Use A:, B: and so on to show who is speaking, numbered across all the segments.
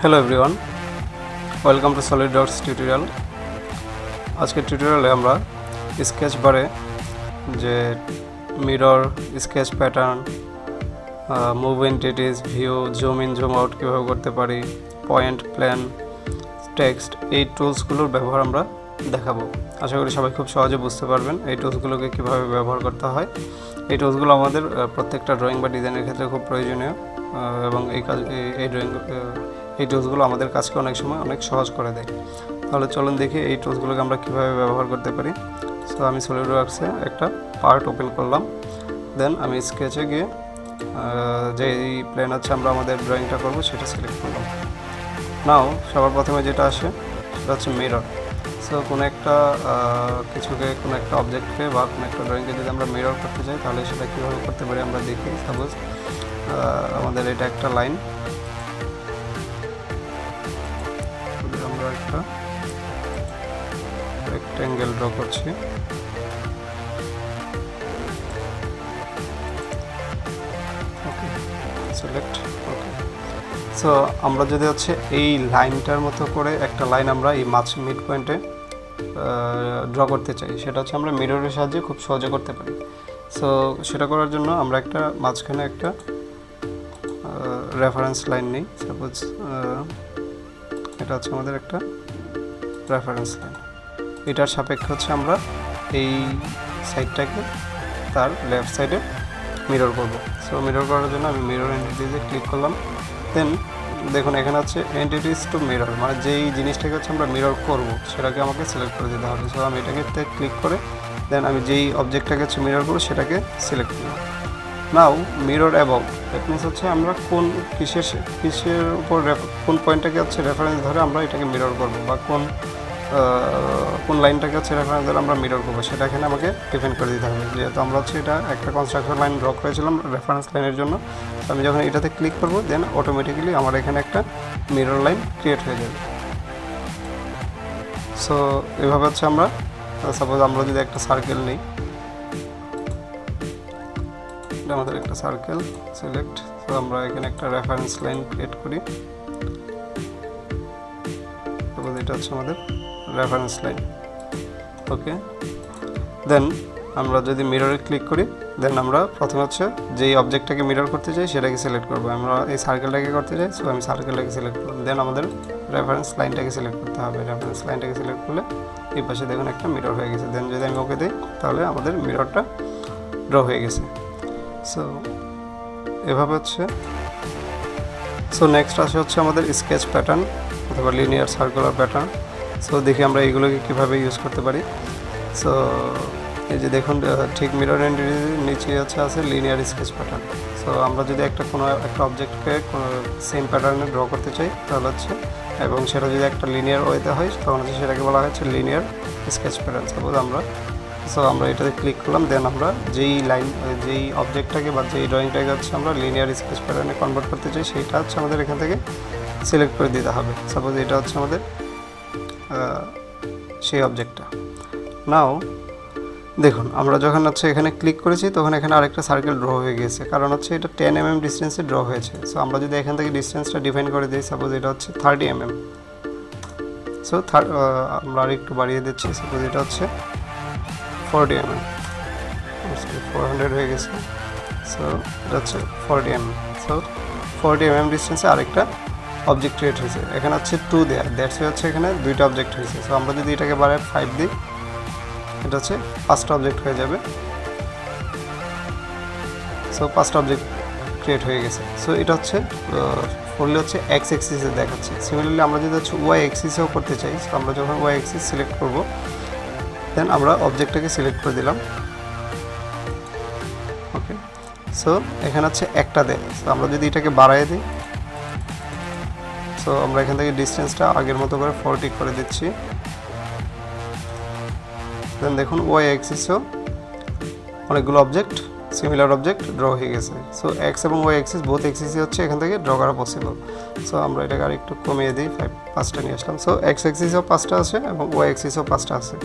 A: Hello everyone, welcome to Solidworks tutorial. আজকের টিউটোরিয়ালে আমরা স্কেচ বারে যে mirror, sketch pattern, move entities, view, zoom in zoom out কীভাবে করতে পারি, পয়েন্ট, প্ল্যান, টেক্সট, এই টুলসগুলোর ব্যবহার আমরা দেখাবো। আশা করি সবাই খুব সহজে বুঝতে পারবেন এই টুলসগুলোকে কীভাবে ব্যবহার করতে হয়। এই টুলসগুলো আমাদের প্রত্যেকটা ড্রয়িং বা ডিজাইনের ক্ষেত্রে খুব প্রয়োজনীয় এবং এই টুলসগুলো আমাদের কাজকে অনেক সময় অনেক সহজ করে দেয়। তাহলে চলুন দেখি এই টুলসগুলোকে আমরা কীভাবে ব্যবহার করতে পারি। সো আমি সলিডওয়ার্কসে একটা পার্ট ওপেন করলাম, দেন আমি স্কেচে গিয়ে যে এই প্ল্যান আছে আমরা আমাদের ড্রয়িংটা করবো সেটা সিলেক্ট করলাম। নাও সবার প্রথমে যেটা আসে সেটা হচ্ছে মিরর। সো কোনো একটা কিছুকে, কোনো একটা অবজেক্টকে বা কোনো একটা ড্রয়িংকে যদি আমরা মিরর করতে চাই তাহলে সেটা কীভাবে করতে পারি আমরা দেখি। সাপোজ আমাদের এটা একটা লাইন, আমরা একটা রেক্ট্যাঙ্গেল ড্র করছি। ওকে, সিলেক্ট। ওকে, সো আমরা যদি হচ্ছে এই লাইনটার মতো করে একটা লাইন আমরা এই মিড পয়েন্টে ড্র করতে চাই, সেটা হচ্ছে আমরা মিররের সাহায্যে খুব সহজে করতে পারি। সো সেটা করার জন্য আমরা একটা মাঝখানে একটা রেফারেন্স লাইন নিই। সাপোজ এটা হচ্ছে আমাদের একটা রেফারেন্স লাইন, এটার সাপেক্ষে হচ্ছে আমরা এই সাইডটাকে তার লেফট সাইডে মিরর করব। সো মিরর করার জন্য আমি মিরর এন্টিটিসে ক্লিক করলাম। দেন দেখুন এখানে হচ্ছে এন্টিটিস টু মিরর, মানে যেই জিনিসটাকে হচ্ছে আমরা মিরর করব সেটাকে আমাকে সিলেক্ট করে দিতে হবে। সো আমি এটাকে ক্লিক করে দেন আমি যেই অবজেক্টটাকে হচ্ছে মিরর করব সেটাকে সিলেক্ট করলাম। নাও মিরর অ্যাবভ, দ্যাট মিনস হচ্ছে আমরা কিসের উপর কোন পয়েন্টটাকে হচ্ছে রেফারেন্স ধরে আমরা এটাকে মিরর করব, বা কোন লাইনটাকে হচ্ছে রেফারেন্স ধরে আমরা মিরর করবো সেটা এখানে আমাকে ডিফাইন করে দিতে হবে। যেহেতু আমরা হচ্ছে এটা একটা কনস্ট্রাকশন লাইন ড্র করেছিলাম রেফারেন্স লাইনের জন্য, আমি যখন এটাতে ক্লিক করব দেন অটোমেটিক্যালি আমার এখানে একটা মিরর লাইন ক্রিয়েট হয়ে যাবে। সো এভাবে হচ্ছে আমরা সাপোজ আমরা যদি একটা সার্কেল নিই, আমাদের একটা সার্কেল সিলেক্ট। তো আমরা এখানে একটা রেফারেন্স লাইন ক্রিয়েট করি। তারপর এটা হচ্ছে আমাদের রেফারেন্স লাইন। ওকে, দেন আমরা যদি মিররে ক্লিক করি দেন আমরা প্রথমে হচ্ছে যেই অবজেক্টটাকে মিরর করতে চাই সেটাকে সিলেক্ট করবো। আমরা এই সার্কেলটাকে করতে চাই, সো আমি সার্কেলটাকে সিলেক্ট করব। দেন আমাদের রেফারেন্স লাইনটাকে সিলেক্ট করতে হবে। রেফারেন্স লাইনটাকে সিলেক্ট করলে এই পাশে দেখুন একটা মিরর হয়ে গেছে। দেন যদি আমি ওকে দিই তাহলে আমাদের মিররটা ড্র হয়ে গেছে। সো এভাবে হচ্ছে। সো নেক্সট আসে হচ্ছে আমাদের স্কেচ প্যাটার্ন অথবা লিনিয়ার সার্কুলার প্যাটার্ন। সো দেখি আমরা এইগুলোকে কীভাবে ইউজ করতে পারি। সো এই যে দেখুন ঠিক মিরর এন্টিটির নিচে আছে লিনিয়ার স্কেচ প্যাটার্ন। সো আমরা যদি কোনো একটা অবজেক্টকে সেম প্যাটার্নে ড্র করতে চাই তাহলে হচ্ছে, এবং সেটা যদি একটা লিনিয়ার ওয়েতে হয় তখন হচ্ছে সেটাকে বলা হচ্ছে লিনিয়ার স্কেচ প্যাটার্ন। সাপোজ আমরা এটাতে ক্লিক করলাম, দেন আমরা যেই অবজেক্টটাকে বা যেই ড্রয়িংটাকে হচ্ছে আমরা লিনিয়ার স্কেচ প্যাটার্নে কনভার্ট করতে চাই সেইটা হচ্ছে আমাদের এখান থেকে সিলেক্ট করে দিতে হবে। সাপোজ এটা হচ্ছে আমাদের সেই অবজেক্টটা। নাও দেখুন আমরা যখন হচ্ছে এখানে ক্লিক করেছি তখন এখানে আরেকটা সার্কেল ড্র হয়ে গেছে, কারণ হচ্ছে এটা 10 mm ডিস্টেন্সে ড্র হয়েছে। সো আমরা যদি এখান থেকে ডিস্টেন্সটা ডিফাইন করে দিই, সাপোজ এটা হচ্ছে 30 mm। সো আমরা আর একটু বাড়িয়ে দিচ্ছি, সাপোজ এটা হচ্ছে 40 mm, 400 হয়ে গেছে। সো এটা হচ্ছে 40 mm। সো 40 mm ডিস্টেন্সে আরেকটা অবজেক্ট ক্রিয়েট হয়েছে। এখানে হচ্ছে 2 দেয়ার, দ্যাটস হচ্ছে এখানে দুইটা অবজেক্ট হয়েছে। সো আমরা যদি এটাকে বাড়ায় 5 দিই এটা হচ্ছে 5টা অবজেক্ট হয়ে যাবে। সো 5টা অবজেক্ট ক্রিয়েট হয়ে গেছে। সো এটা হচ্ছে ফুললি হচ্ছে এক্স এক্সিসে দেখাচ্ছে। সিমিলারলি আমরা যদি হচ্ছে ওয়াই এক্সিসেও করতে চাই, সো আমরা যখন ওয়াই এক্সিস সিলেক্ট করব দেন আমরা অবজেক্টটাকে সিলেক্ট করে দিলাম। ওকে, সো এখানে হচ্ছে একটা দেয়। সো আমরা যদি এটাকে বাড়াই দিই, সো আমরা এখান থেকে ডিস্টেন্সটা আগের মতো করে 40 করে দিচ্ছি। দেন দেখুন ওয়াই অ্যাক্সিসেও অনেকগুলো অবজেক্ট সিমিলার অবজেক্ট ড্র হয়ে গেছে। সো এক্স এবং ওয়াই অ্যাক্সিস বোথ অ্যাক্সিসই হচ্ছে এখান থেকে ড্র করা পসিবল। সো আমরা এটাকে আর একটু কমিয়ে দিই, 5টা নিয়ে আসলাম। সো এক্স অ্যাক্সিসও 5টা আছে এবং ওয়াই অ্যাক্সিসও 5টা আছে।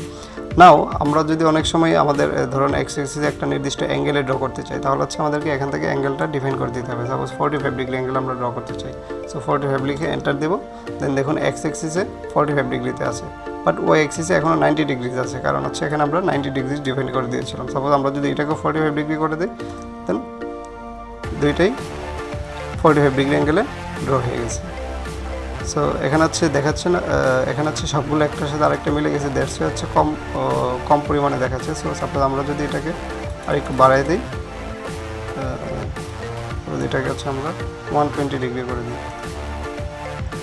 A: নাও আমরা যদি অনেক সময় আমাদের ধরুন এক্স অ্যাক্সিসে একটা নির্দিষ্ট অ্যাঙ্গেলে ড্র করতে চাই, তাহলে হচ্ছে আমাদেরকে এখান থেকে অ্যাঙ্গেলটা ডিফাইন করে দিতে হবে। সাপোজ 45 ডিগ্রি অ্যাঙ্গেল আমরা ড্র করতে চাই। সো 45 লিখে এন্টার দেবো। দেন দেখুন এক্স অ্যাক্সিসে 45 ডিগ্রিতে আছে, বাট ওয়াই অ্যাক্সিসে এখনও 90 ডিগ্রিতে আছে, কারণ হচ্ছে এখানে আমরা 90 ডিগ্রি ডিফাইন করে দিয়েছিলাম। সাপোজ আমরা যদি এটাকে 45 ডিগ্রি করে দিই, দেন দুইটাই 45 ডিগ্রি অ্যাঙ্গেলে ড্র হয়ে গেছে। সো এখানে হচ্ছে দেখাচ্ছে না, এখানে হচ্ছে সবগুলো একটার সাথে আরেকটা মিলে গেছে, দেড়শো হচ্ছে কম পরিমাণে দেখাচ্ছে। সো সাপোজ আমরা যদি এটাকে আর একটু বাড়াই দিই, এটাকে হচ্ছে আমরা 120 ডিগ্রি করে দিই,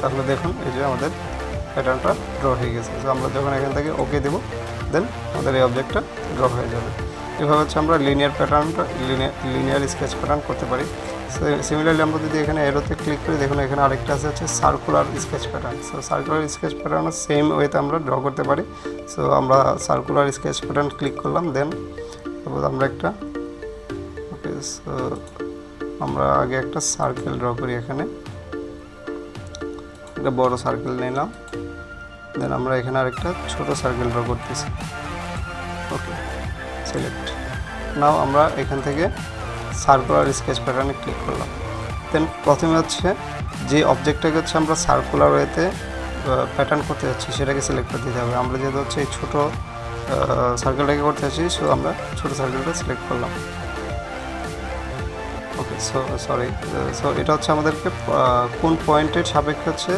A: তাহলে দেখুন এই যে আমাদের প্যাটার্নটা ড্র হয়ে গেছে। সো আমরা যখন এখান থেকে ওকে দেবো, দেন আমাদের এই অবজেক্টটা ড্র হয়ে যাবে। এভাবে হচ্ছে আমরা লিনিয়ার স্কেচ প্যাটার্ন করতে পারি। সিমিলারলি আমরা যদি এখানে এরোতে ক্লিক করি, দেখুন এখানে আরেকটা আছে হচ্ছে circular sketch pattern. So circular sketch প্যাটার্নও সেম ওয়েতে আমরা ড্র করতে পারি। সো আমরা সার্কুলার স্কেচ প্যাটার্ন ক্লিক করলাম, দেন সাপোজ আমরা একটা ওকে, সো আমরা আগে একটা সার্কেল ড্র করি, এখানে একটা বড় সার্কেল নিলাম, দেন আমরা এখানে আরেকটা ছোট সার্কেল ড্র করতেছি। ওকে, সিলেক্ট। নাও আমরা এখান থেকে সার্কুলার স্কেচ প্যাটার্নে ক্লিক করলাম। দেন প্রথমে হচ্ছে যে অবজেক্টটাকে হচ্ছে আমরা সার্কুলার ওয়েতে প্যাটার্ন করতে যাচ্ছি সেটাকে সিলেক্ট করে দিতে হবে। আমরা যেহেতু হচ্ছে এই ছোটো সার্কেলটাকে করতে যাচ্ছি, সো আমরা ছোটো সার্কেলটা সিলেক্ট করলাম। ওকে, সো এটা হচ্ছে আমাদেরকে কোন পয়েন্টের সাপেক্ষে হচ্ছে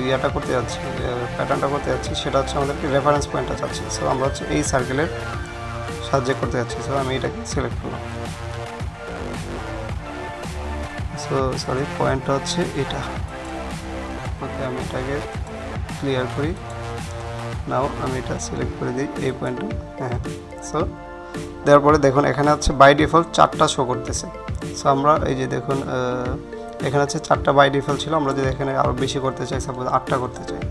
A: ইয়াটা করতে যাচ্ছি, প্যাটার্নটা করতে যাচ্ছি, সেটা হচ্ছে আমাদেরকে রেফারেন্স পয়েন্টটা চাচ্ছি। সো আমরা হচ্ছে এই সার্কেলের সাহায্যে করতে যাচ্ছি। সো আমি এটাকে সিলেক্ট করলাম। সো পয়েন্টটা হচ্ছে এটা। ওকে, আমি এটাকে ক্লিয়ার করি। নাও আমি এটা সিলেক্ট করে দিই, এই পয়েন্টটা। হ্যাঁ, সো দেওয়ার পরে দেখুন এখানে হচ্ছে বাই ডিফল্ট 4টা শো করতেছে। সো আমরা এই যে দেখুন এখানে হচ্ছে 4টা বাই ডিফল্ট ছিল। আমরা যদি এখানে আরও বেশি করতে চাই, সাপোজ 8টা করতে চাই,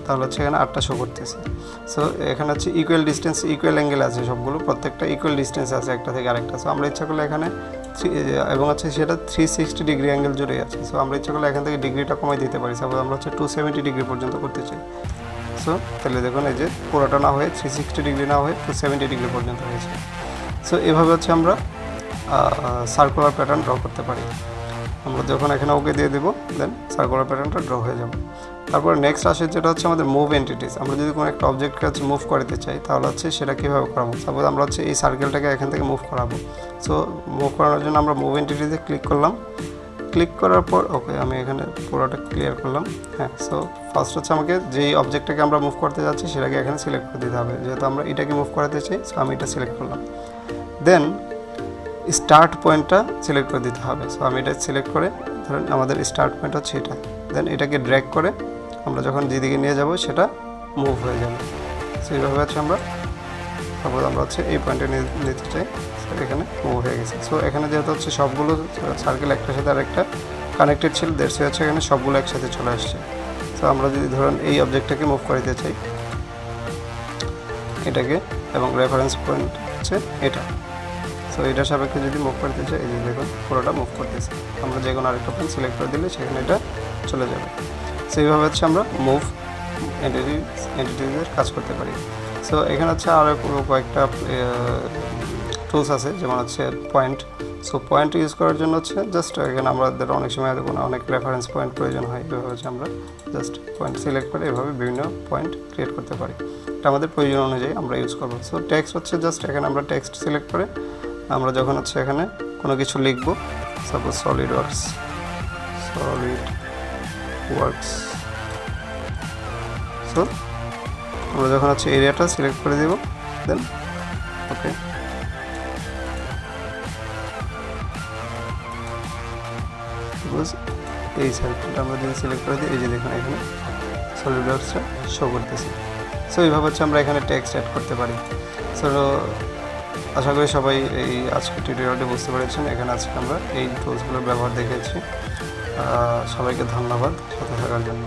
A: তাহলে হচ্ছে এখানে 8টা শো করতেছে। সো এখানে হচ্ছে ইকুয়াল ডিস্টেন্স, ইকুয়াল অ্যাঙ্গেল আছে সবগুলো, প্রত্যেকটা ইকুয়াল ডিস্টেন্স আছে একটা থেকে আরেকটা। সো আমরা ইচ্ছা করলে এখানে এবং হচ্ছে সেটা 360 ডিগ্রি অ্যাঙ্গেল জুড়ে আছে। সো আমরা ইচ্ছা করলে এখান থেকে ডিগ্রিটা কমাই দিতে পারি। সাপোজ আমরা হচ্ছে 270 ডিগ্রি পর্যন্ত করতে চাই। সো তাহলে দেখুন এই যে পুরোটা না হয়ে 360 ডিগ্রি না হয়ে 270 ডিগ্রি পর্যন্ত হয়েছে। সো এভাবে হচ্ছে আমরা সার্কুলার প্যাটার্ন ড্র করতে পারি। আমরা যখন এখানে ওকে দিয়ে দেবো, দেন সার্কুলার প্যাটার্নটা ড্র হয়ে যাবে। তারপর নেক্সট আসে যেটা হচ্ছে আমাদের মুভ এন্টিটিস। আমরা যদি কোনো একটা অবজেক্টকে হচ্ছে মুভ করাতে চাই, তাহলে হচ্ছে সেটা কীভাবে করাবো। সাপোজ আমরা হচ্ছে এই সার্কেলটাকে এখান থেকে মুভ করাবো। সো মুভ করানোর জন্য আমরা মুভ এন্টিটিসে ক্লিক করলাম। ক্লিক করার পর ওকে, আমি এখানে পুরোটা ক্লিয়ার করলাম। হ্যাঁ, সো ফার্স্ট হচ্ছে আমাকে যেই অবজেক্টটাকে আমরা মুভ করতে যাচ্ছি সেটাকে এখানে সিলেক্ট করে দিতে হবে। যেহেতু আমরা এটাকে মুভ করাতে চাই, সো আমি এটা সিলেক্ট করলাম। দেন স্টার্ট পয়েন্টটা সিলেক্ট করে দিতে হবে। সো আমি এটা সিলেক্ট করে, ধরেন আমাদের স্টার্ট পয়েন্ট হচ্ছে এটা, দেন এটাকে ড্র্যাগ করে আমরা যখন যেদিকে নিয়ে যাব সেটা মুভ হয়ে যাবে। সো এইভাবে হচ্ছে আমরা সাপোজ আমরা হচ্ছে এই পয়েন্টে নিতে চাই, এখানে মুভ হয়ে গেছে। সো এখানে যেহেতু হচ্ছে সবগুলো সার্কেল একটার সাথে আরেকটা কানেক্টেড ছিল, দেড়শো হচ্ছে এখানে সবগুলো একসাথে চলে আসছে। সো আমরা যদি ধরুন এই অবজেক্টটাকে মুভ করতে চাই, এটাকে, এবং রেফারেন্স পয়েন্ট হচ্ছে এটা, সো এটার সাপেক্ষে যদি মুভ করতে চাই, এই যে দেখুন পুরোটা মুভ করতেছে। আমরা যে কোনো আরেকটা পয়েন্ট সিলেক্ট করে দিলে সেখানে এটা চলে যাবে। সো এইভাবে হচ্ছে আমরা মুভ এন্টিটিসের কাজ করতে পারি। সো এখানে হচ্ছে আরও কয়েকটা টুলস আছে, যেমন হচ্ছে পয়েন্ট। সো পয়েন্ট ইউজ করার জন্য হচ্ছে জাস্ট এখানে আমাদের অনেক সময় অনেক রেফারেন্স পয়েন্ট প্রয়োজন হয়, এভাবে হচ্ছে আমরা জাস্ট পয়েন্ট সিলেক্ট করে এভাবে বিভিন্ন পয়েন্ট ক্রিয়েট করতে পারি। এটা আমাদের প্রয়োজন অনুযায়ী আমরা ইউজ করবো। সো টেক্সট হচ্ছে জাস্ট এখানে আমরা টেক্সট সিলেক্ট করে আমরা যখন হচ্ছে এখানে কোনো কিছু লিখব, সাপোজ সলিডওয়ার্কস, সো আমরা যখন হচ্ছে এরিয়াটা সিলেক্ট করে দেব, দেন ওকে, এই সার্কেলটা আমরা যদি সিলেক্ট করে দিই, এই যে দেখুন এখানে সলিডওয়ার্কসটা শো করতেছে। সো এইভাবে হচ্ছে আমরা এখানে টেক্সট অ্যাড করতে পারি। সো আশা করি সবাই এই আজকের টিউটোরিয়ালটি বুঝতে পেরেছেন। এখানে আজকে আমরা এই টুলসগুলোর ব্যবহার দেখেছি। সবাইকে ধন্যবাদ সাথে থাকার জন্য।